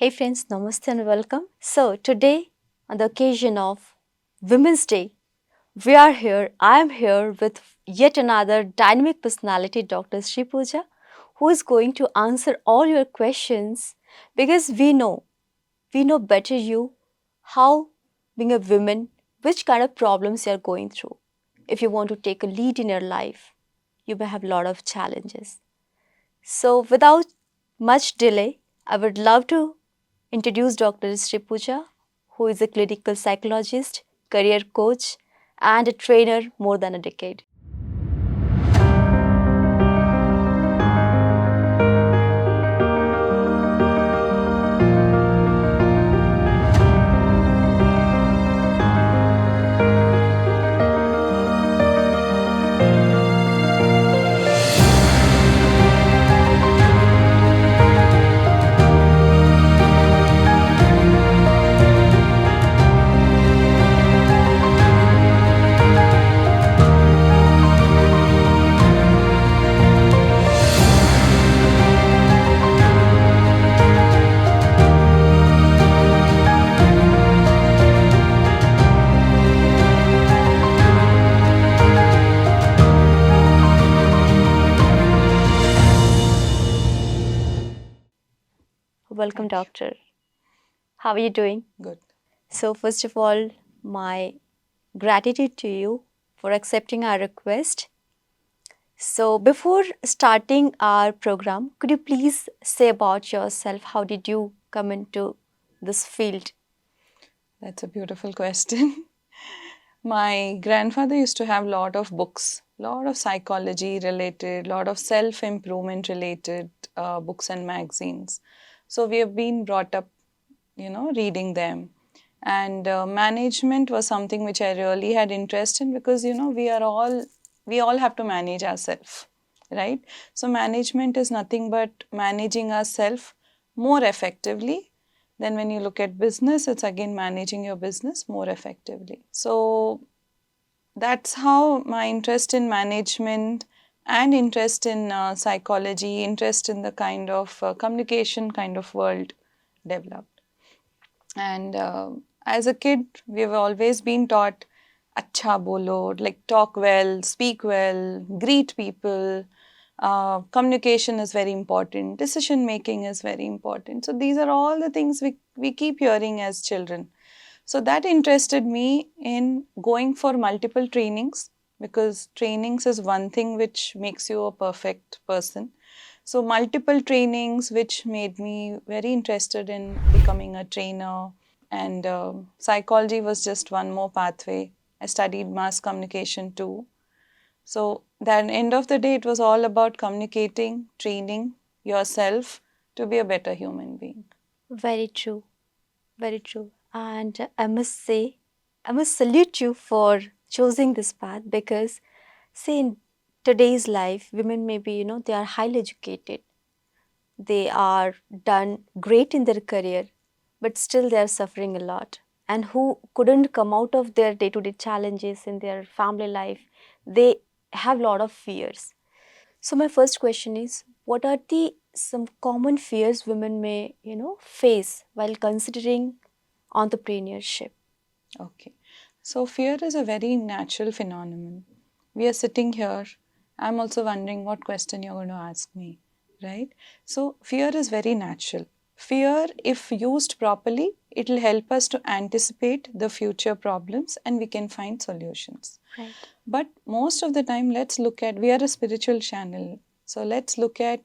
Hi friends, namaste and welcome. So today, on the occasion of Women's Day, I am here with yet another dynamic personality, Dr.shripuja, who is going to answer all your questions because we know better you, how being a woman, which kind of problems you are going through. If you want to take a lead in your life, you may have a lot of challenges. So without much delay, I would love to introduce Dr. Shripuja, who is a clinical psychologist, career coach, and a trainer more than a decade. Welcome, Thank you. Doctor. How are you doing? Good. So, first of all, my gratitude to you for accepting our request. So, before starting our program, could you please say about yourself? How did you come into this field? That's a beautiful question. My grandfather used to have a lot of books, lot of psychology related, lot of self-improvement related books and magazines. So we have been brought up, reading them. And management was something which I really had interest in because, we all have to manage ourselves, right? So management is nothing but managing ourselves more effectively. Then when you look at business, it's again managing your business more effectively. So that's how my interest in management and interest in psychology, interest in the kind of communication kind of world developed. And as a kid, we've always been taught, acha bolo, like talk well, speak well, greet people. Communication is very important. Decision making is very important. So these are all the things we keep hearing as children. So that interested me in going for multiple trainings because trainings is one thing which makes you a perfect person. So multiple trainings which made me very interested in becoming a trainer, and psychology was just one more pathway. I studied mass communication too. So then end of the day it was all about communicating, training yourself to be a better human being. Very true. Very true. And I must say, I must salute you for choosing this path because, see, in today's life, women maybe, they are highly educated. They are done great in their career, but still they are suffering a lot. And who couldn't come out of their day to day challenges in their family life, they have a lot of fears. So my first question is, what are the some common fears women may, face while considering entrepreneurship? Okay. So fear is a very natural phenomenon. We are sitting here. I'm also wondering what question you're going to ask me, right? So fear is very natural. Fear, if used properly, it will help us to anticipate the future problems and we can find solutions. Right. But most of the time, let's look at, we are a spiritual channel. So let's look at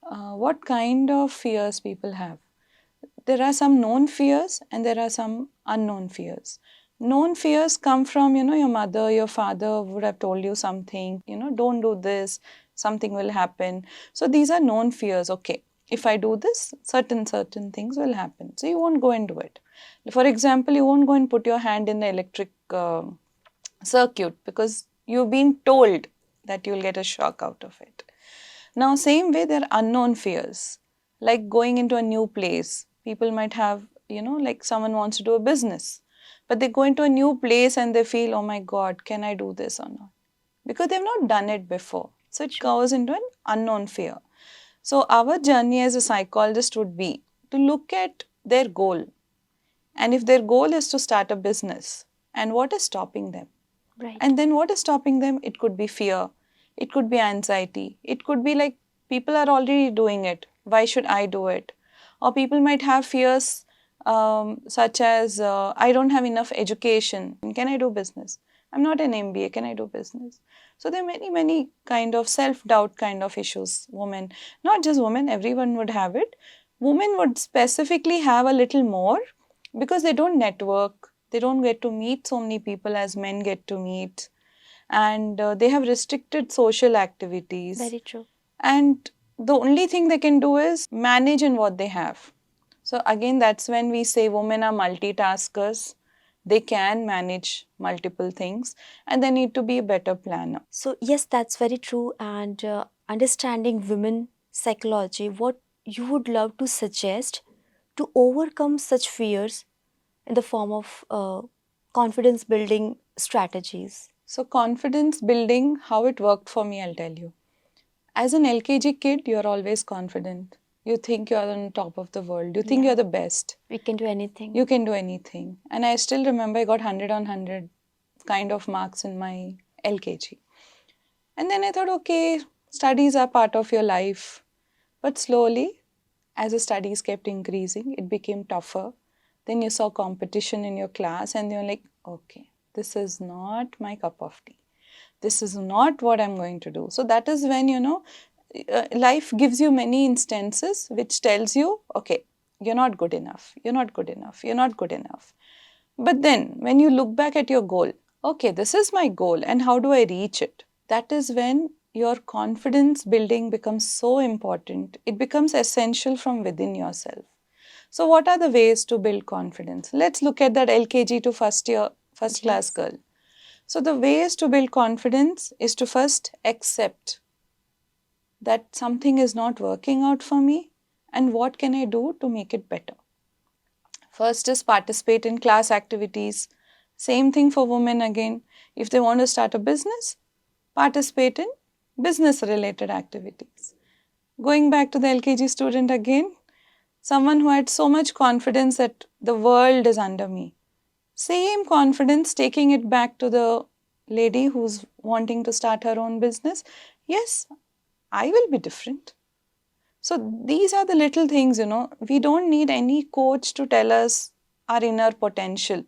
what kind of fears people have. There are some known fears and there are some unknown fears. Known fears come from, your mother, your father would have told you something, don't do this, something will happen. So these are known fears. Okay, if I do this, certain things will happen. So you won't go and do it. For example, you won't go and put your hand in the electric circuit because you've been told that you'll get a shock out of it. Now, same way, there are unknown fears, like going into a new place. People might have, like someone wants to do a business, but they go into a new place and they feel, oh my God, can I do this or not? Because they've not done it before. So it Sure. goes into an unknown fear. So our journey as a psychologist would be to look at their goal. And if their goal is to start a business, and what is stopping them? Right. And then what is stopping them? It could be fear, it could be anxiety, it could be like people are already doing it. Why should I do it? Or people might have fears such as I don't have enough education. Can I do business? I'm not an MBA. Can I do business? So there are many, many kind of self-doubt kind of issues. Women, not just women, everyone would have it. Women would specifically have a little more because they don't network. They don't get to meet so many people as men get to meet. And they have restricted social activities. Very true. And the only thing they can do is manage in what they have. So again, that's when we say women are multitaskers. They can manage multiple things and they need to be a better planner. So yes, that's very true. And understanding women psychology, what you would love to suggest to overcome such fears in the form of confidence building strategies? So confidence building, how it worked for me, I'll tell you. As an LKG kid, you're always confident. You think you're on top of the world. You think Yeah. you're the best. We can do anything. You can do anything. And I still remember I got 100 on 100 kind of marks in my LKG. And then I thought, okay, studies are part of your life. But slowly, as the studies kept increasing, it became tougher. Then you saw competition in your class and you're like, okay, this is not my cup of tea. This is not what I'm going to do. So that is when, life gives you many instances which tells you, okay, you're not good enough, you're not good enough, you're not good enough. But then when you look back at your goal, okay, this is my goal and how do I reach it? That is when your confidence building becomes so important. It becomes essential from within yourself. So what are the ways to build confidence? Let's look at that LKG to first class Yes. girl. So the ways to build confidence is to first accept that something is not working out for me and what can I do to make it better. First is participate in class activities. Same thing for women again. If they want to start a business, participate in business related activities. Going back to the LKG student again, someone who had so much confidence that the world is under me. Same confidence, taking it back to the lady who's wanting to start her own business. Yes, I will be different. So these are the little things, we don't need any coach to tell us our inner potential.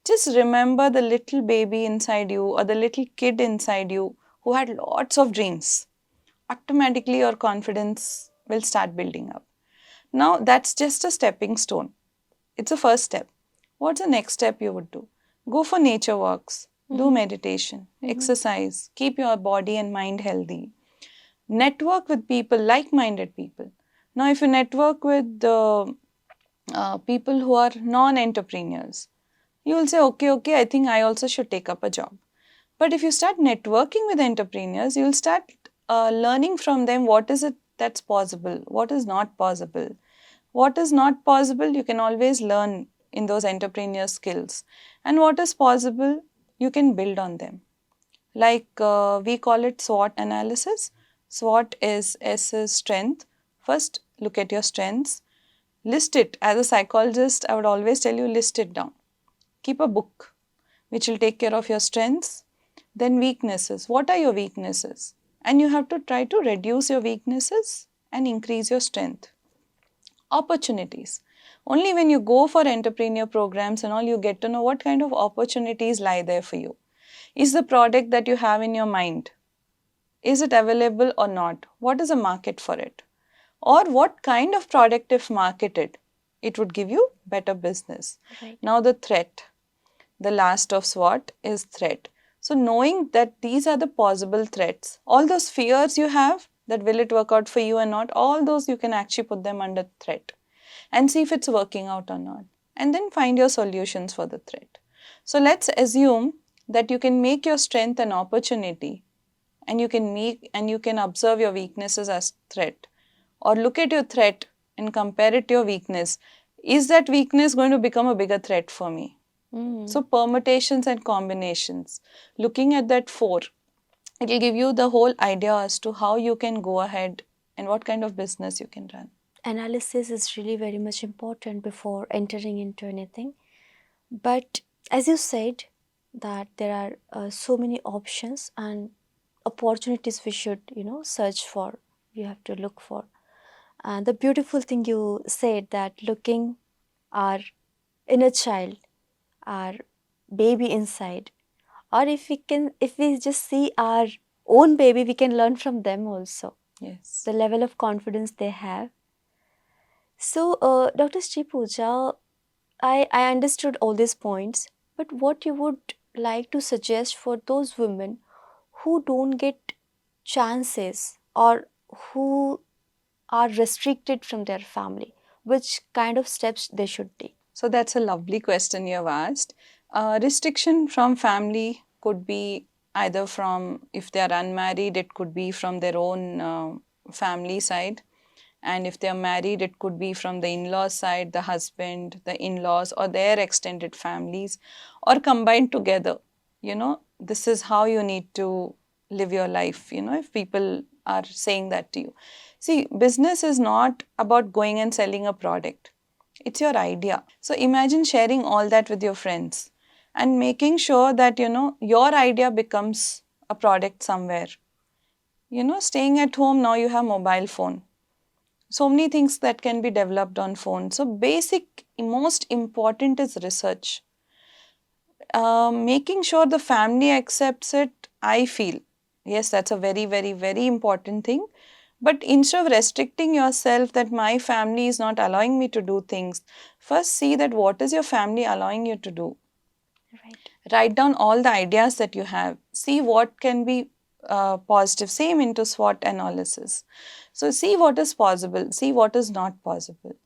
Just remember the little baby inside you or the little kid inside you who had lots of dreams. Automatically your confidence will start building up. Now that's just a stepping stone. It's a first step. What's the next step you would do? Go for nature walks, do meditation, exercise, keep your body and mind healthy. Network with people, like-minded people. Now, if you network with people who are non-entrepreneurs, you will say, okay, I think I also should take up a job. But if you start networking with entrepreneurs, you'll start learning from them what is it that's possible, what is not possible. What is not possible, you can always learn in those entrepreneur skills. And what is possible, you can build on them. Like we call it SWOT analysis. SWOT is S is strength. First, look at your strengths. List it. As a psychologist, I would always tell you, list it down. Keep a book which will take care of your strengths. Then weaknesses. What are your weaknesses? And you have to try to reduce your weaknesses and increase your strength. Opportunities. Only when you go for entrepreneur programs and all, you get to know what kind of opportunities lie there for you. Is the product that you have in your mind, is it available or not? What is the market for it? Or what kind of product, if marketed, it would give you better business. Right. Now the threat, the last of SWOT is threat. So knowing that these are the possible threats, all those fears you have, that will it work out for you or not, all those you can actually put them under threat and see if it's working out or not. And then find your solutions for the threat. So let's assume that you can make your strength an opportunity and you can observe your weaknesses as threat, or look at your threat and compare it to your weakness. Is that weakness going to become a bigger threat for me? So permutations and combinations, looking at that 4, it will give you the whole idea as to how you can go ahead and what kind of business you can run. analysis is really very much important before entering into anything. But as you said, that there are so many options and opportunities we should, search for. We have to look for. And the beautiful thing you said, that looking our inner child, our baby inside, or if we just see our own baby, we can learn from them also Yes. the level of confidence they have. So, Dr. Shripuja, I understood all these points, but what you would like to suggest for those women who don't get chances or who are restricted from their family, which kind of steps they should take? So that's a lovely question you have asked. Restriction from family could be either from, if they are unmarried, it could be from their own family side. And if they are married, it could be from the in-laws side, the husband, the in-laws, or their extended families, or combined together. This is how you need to live your life, if people are saying that to you. See, business is not about going and selling a product. It's your idea. So imagine sharing all that with your friends and making sure that, your idea becomes a product somewhere. Staying at home, now you have mobile phone. So many things that can be developed on phone. So basic, most important is research. Making sure the family accepts it, I feel. Yes, that's a very, very, very important thing. But instead of restricting yourself that my family is not allowing me to do things, first see that what is your family allowing you to do. Right. Write down all the ideas that you have. See what can be positive. Same into SWOT analysis. So see what is possible. See what is not possible.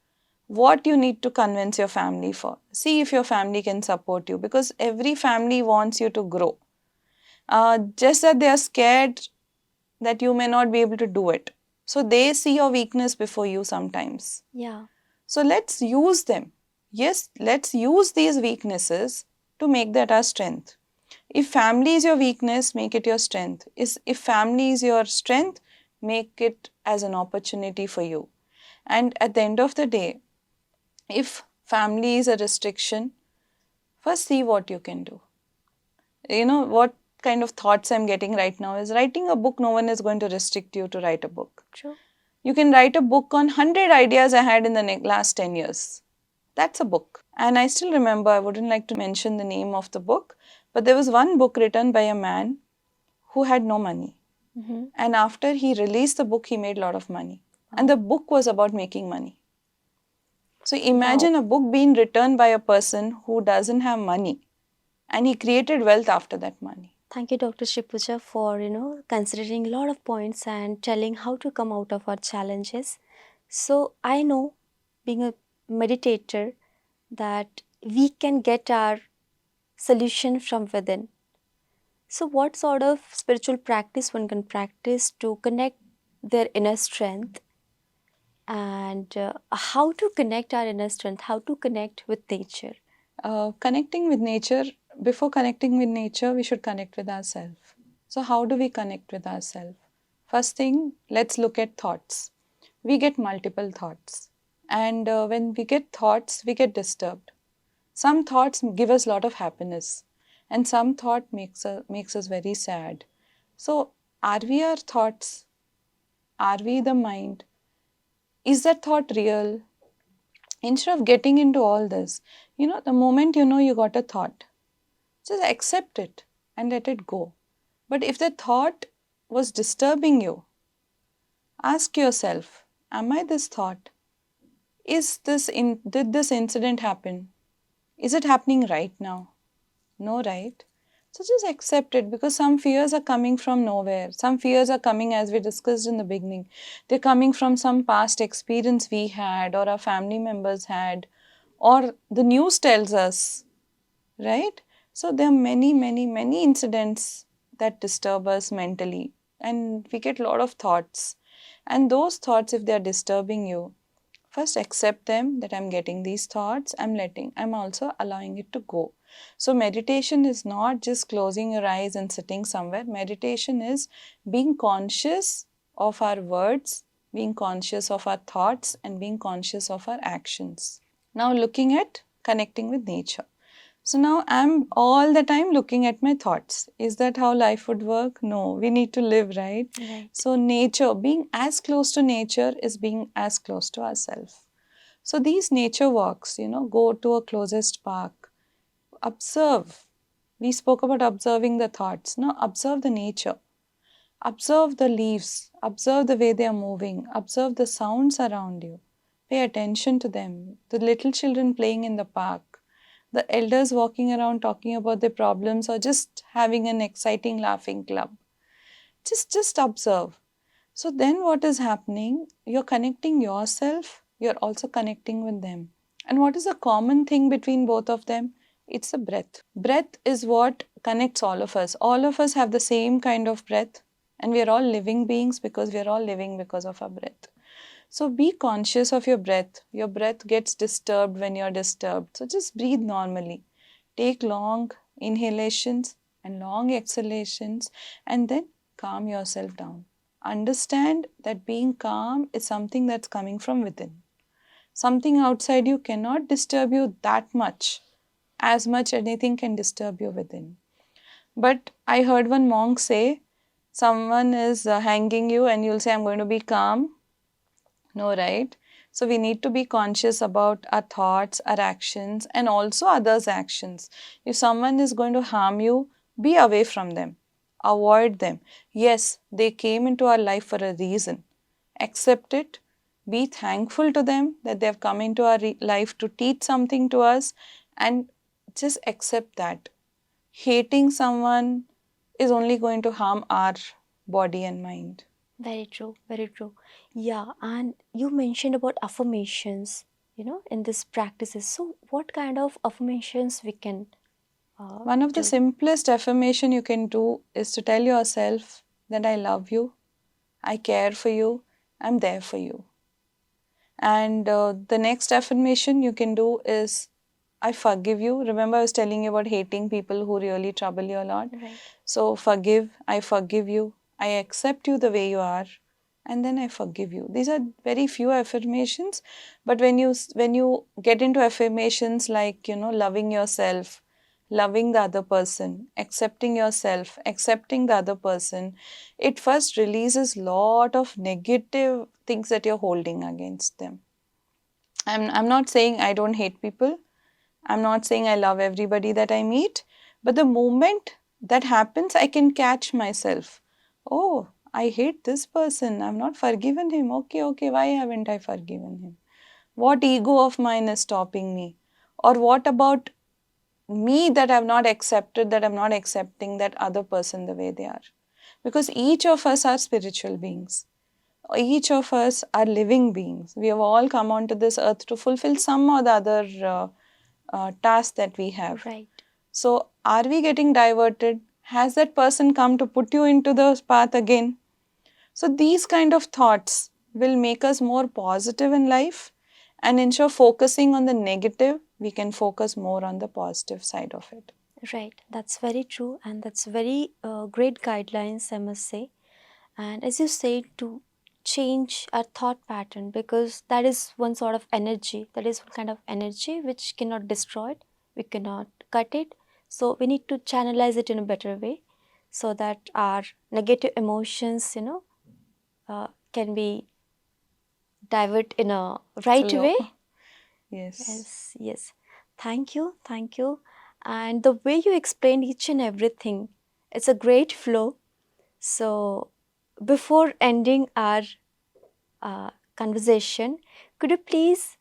What you need to convince your family for. See if your family can support you, because every family wants you to grow. Just that they are scared that you may not be able to do it. So they see your weakness before you sometimes. Yeah. So let's use them. Yes, let's use these weaknesses to make that our strength. If family is your weakness, make it your strength. If family is your strength, make it as an opportunity for you. And at the end of the day, if family is a restriction, first see what you can do. What kind of thoughts I'm getting right now is writing a book. No one is going to restrict you to write a book. True. You can write a book on 100 ideas I had in the last 10 years. That's a book. And I still remember, I wouldn't like to mention the name of the book, but there was one book written by a man who had no money. Mm-hmm. And after he released the book, he made a lot of money. Wow. And the book was about making money. So imagine a book being written by a person who doesn't have money, and he created wealth after that money. Thank you, Dr. Shripuja, for considering a lot of points and telling how to come out of our challenges. So I know, being a meditator, that we can get our solution from within. So, what sort of spiritual practice one can practice to connect their inner strength, and how to connect our inner strength, how to connect with nature? Connecting with nature, before connecting with nature, we should connect with ourselves. So, how do we connect with ourselves? First thing, let's look at thoughts. We get multiple thoughts, and when we get thoughts, we get disturbed. Some thoughts give us a lot of happiness, and some thought makes us very sad. So, are we our thoughts? Are we the mind? Is that thought real? Instead of getting into all this, the moment you got a thought, just accept it and let it go. But if the thought was disturbing you, ask yourself, am I this thought? Did this incident happen? Is it happening right now? No, right? So just accept it, because some fears are coming from nowhere. Some fears are coming, as we discussed in the beginning. They're coming from some past experience we had, or our family members had, or the news tells us, right? So there are many, many, many incidents that disturb us mentally, and we get a lot of thoughts. And those thoughts, if they are disturbing you, first accept them, that I'm getting these thoughts, I'm also allowing it to go. So meditation is not just closing your eyes and sitting somewhere. Meditation is being conscious of our words, being conscious of our thoughts and being conscious of our actions. Now looking at connecting with nature. So now I'm all the time looking at my thoughts. Is that how life would work? No, we need to live, right? Right. So nature, being as close to nature is being as close to ourselves. So these nature walks, go to a closest park, observe. We spoke about observing the thoughts. Now observe the nature. Observe the leaves, observe the way they are moving, observe the sounds around you. Pay attention to them. The little children playing in the park, the elders walking around talking about their problems or just having an exciting laughing club. Just observe. So then what is happening? You're connecting yourself, you're also connecting with them. And what is the common thing between both of them? It's the breath. Breath is what connects all of us. All of us have the same kind of breath, and we are all living beings because we are all living because of our breath. So be conscious of your breath. Your breath gets disturbed when you're disturbed. So just breathe normally. Take long inhalations and long exhalations and then calm yourself down. Understand that being calm is something that's coming from within. Something outside you cannot disturb you that much, as much anything can disturb you within. But I heard one monk say, someone is hanging you and you'll say, I'm going to be calm. No, right? So we need to be conscious about our thoughts, our actions, and also others' actions. If someone is going to harm you, be away from them. Avoid them. Yes, they came into our life for a reason. Accept it. Be thankful to them that they have come into our life to teach something to us, and just accept that. Hating someone is only going to harm our body and mind. Very true, very true. Yeah, and you mentioned about affirmations, in this practices. So, what kind of affirmations we can One of the do? simplest affirmation you can do is to tell yourself that I love you, I care for you, I'm there for you. And the next affirmation you can do is I forgive you. Remember, I was telling you about hating people who really trouble you a lot. Right. So, I forgive you, I accept you the way you are, and then I forgive you. These are very few affirmations, but when you get into affirmations like loving yourself, loving the other person, accepting yourself, accepting the other person, it first releases lot of negative things that you're holding against them. I'm not saying I don't hate people. I'm not saying I love everybody that I meet, but the moment that happens, I can catch myself. Oh, I hate this person. I've not forgiven him. Okay, why haven't I forgiven him? What ego of mine is stopping me? Or what about me that I've not accepted, that I'm not accepting that other person the way they are? Because each of us are spiritual beings. Each of us are living beings. We have all come onto this earth to fulfill some or the other task that we have. Right. So, are we getting diverted? Has that person come to put you into the path again? So, these kind of thoughts will make us more positive in life, and ensure focusing on the negative, we can focus more on the positive side of it. Right, that's very true, and that's very great guidelines, I must say. And as you say, to change our thought pattern, because that is one sort of energy, that is one kind of energy which cannot destroy it, we cannot cut it. So we need to channelize it in a better way, so that our negative emotions, can be divert in a right Flow. way. Yes. Yes, yes. Thank you, thank you. And the way you explained each and everything, it's a great flow. So, before ending our conversation, could you please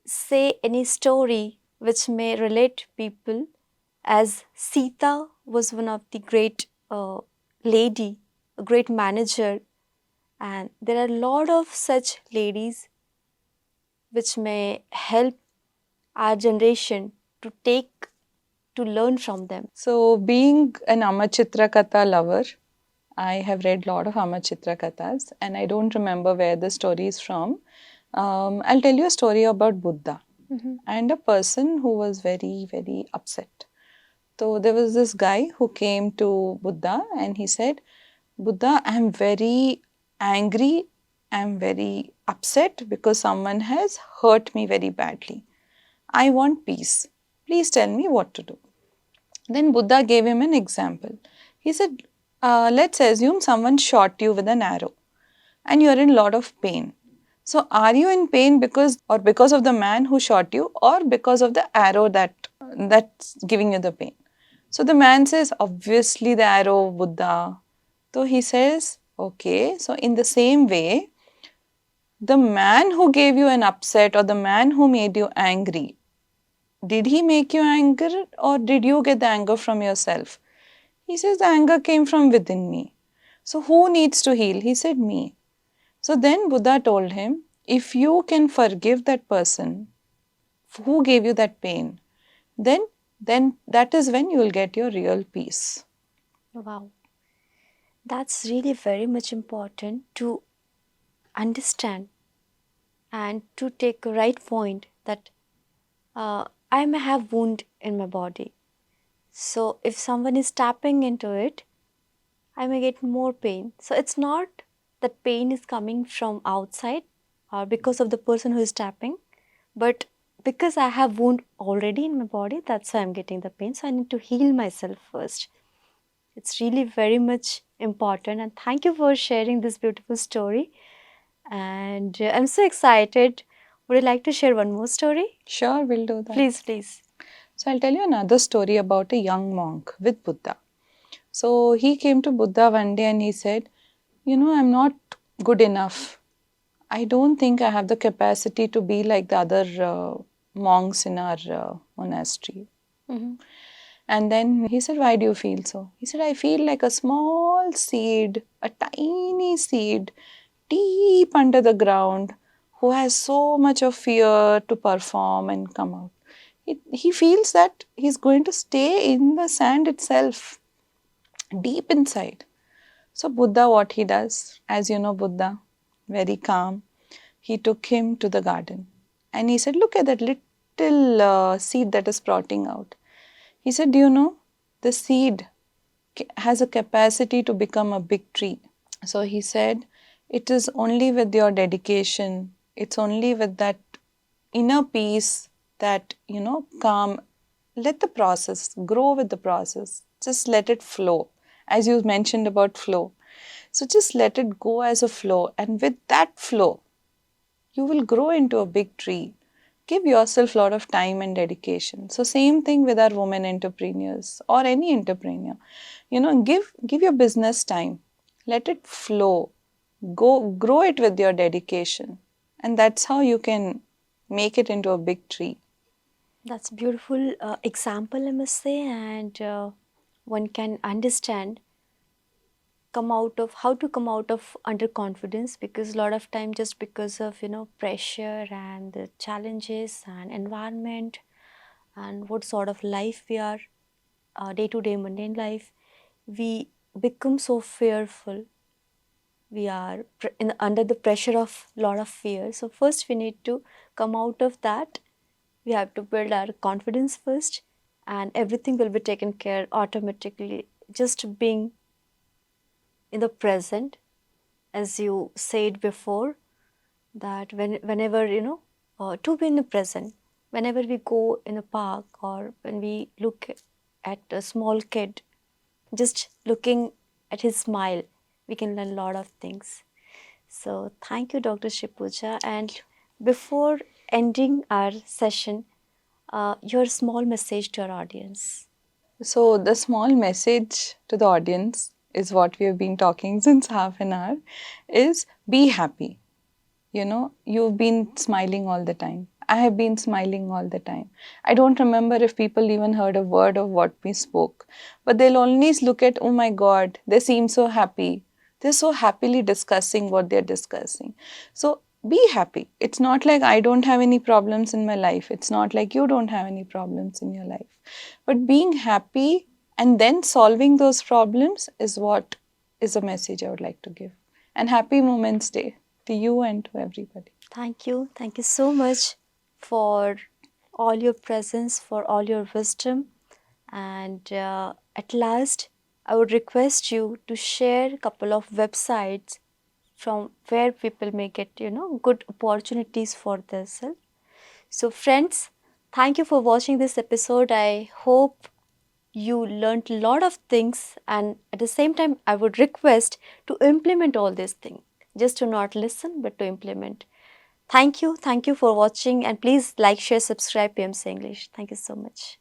say any story which may relate people, as Sita was one of the great lady, a great manager, and there are a lot of such ladies which may help our generation to take, to learn from them. So, being an Amachitra Katha lover, I have read a lot of Amachitra Kathas, and I don't remember where the story is from. I'll tell you a story about Buddha and a person who was very, very upset. So, there was this guy who came to Buddha and he said, Buddha, I'm very angry am very upset because someone has hurt me very badly. I want peace. Please tell me what to do. Then Buddha gave him an example. He said, let's assume someone shot you with an arrow and you're in a lot of pain. So are you in pain because of the man who shot you, or because of the arrow that's giving you the pain? So the man says, obviously the arrow, Buddha. So he says, okay, so in the same way, the man who gave you an upset or the man who made you angry, did he make you angry or did you get the anger from yourself? He says, the anger came from within me. So who needs to heal? He said, me. So then Buddha told him, if you can forgive that person who gave you that pain, then that is when you will get your real peace. Wow. That's really very much important to understand and to take a right point that I may have wound in my body. So if someone is tapping into it, I may get more pain. So it's not that pain is coming from outside or because of the person who is tapping, but because I have wound already in my body, that's why I'm getting the pain. So I need to heal myself first. It's really very much important, and thank you for sharing this beautiful story. And I'm so excited. Would you like to share one more story? Sure, we'll do that. Please, please. So I'll tell you another story about a young monk with Buddha. So he came to Buddha one day and he said, I'm not good enough. I don't think I have the capacity to be like the other monks in our monastery. Mhm. And then he said, why do you feel so? He said, I feel like a small seed, a tiny seed, deep under the ground, who has so much of fear to perform and come out. He feels that he's going to stay in the sand itself, deep inside. So Buddha, what he does, as you know, Buddha, very calm, he took him to the garden and he said, look at that little seed that is sprouting out. He said, do you know, the seed has a capacity to become a big tree. So he said, it is only with your dedication, it's only with that inner peace that, calm. Let the process grow with the process. Just let it flow. As you mentioned about flow. So just let it go as a flow. And with that flow, you will grow into a big tree. Give yourself a lot of time and dedication. So same thing with our women entrepreneurs or any entrepreneur. Give your business time. Let it flow. Go grow it with your dedication. And that's how you can make it into a big tree. That's a beautiful example, I must say, and one can understand come out of how to come out of underconfidence, because a lot of time just because of pressure and the challenges and environment and what sort of life we are, day to day mundane life, we become so fearful. We are under the pressure of lot of fear. So first we need to come out of that. We have to build our confidence first, and everything will be taken care automatically. Just being in the present, as you said before, that whenever to be in the present, whenever we go in a park or when we look at a small kid, just looking at his smile, we can learn a lot of things. So thank you, Dr. Shripuja. And before ending our session, your small message to our audience. So the small message to the audience is what we have been talking since half an hour is be happy. You've been smiling all the time. I have been smiling all the time. I don't remember if people even heard a word of what we spoke, but they'll always look at, oh my God, they seem so happy. They're so happily discussing what they're discussing. So be happy. It's not like I don't have any problems in my life. It's not like you don't have any problems in your life. But being happy and then solving those problems is what is a message I would like to give. And happy Moments Day to you and to everybody. Thank you. Thank you so much for all your presence, for all your wisdom. And at last, I would request you to share a couple of websites from where people may get, good opportunities for themselves. So friends, thank you for watching this episode. I hope you learned a lot of things, and at the same time I would request to implement all these things, just to not listen but to implement. Thank you for watching, and please like, share, subscribe PMC English. Thank you so much.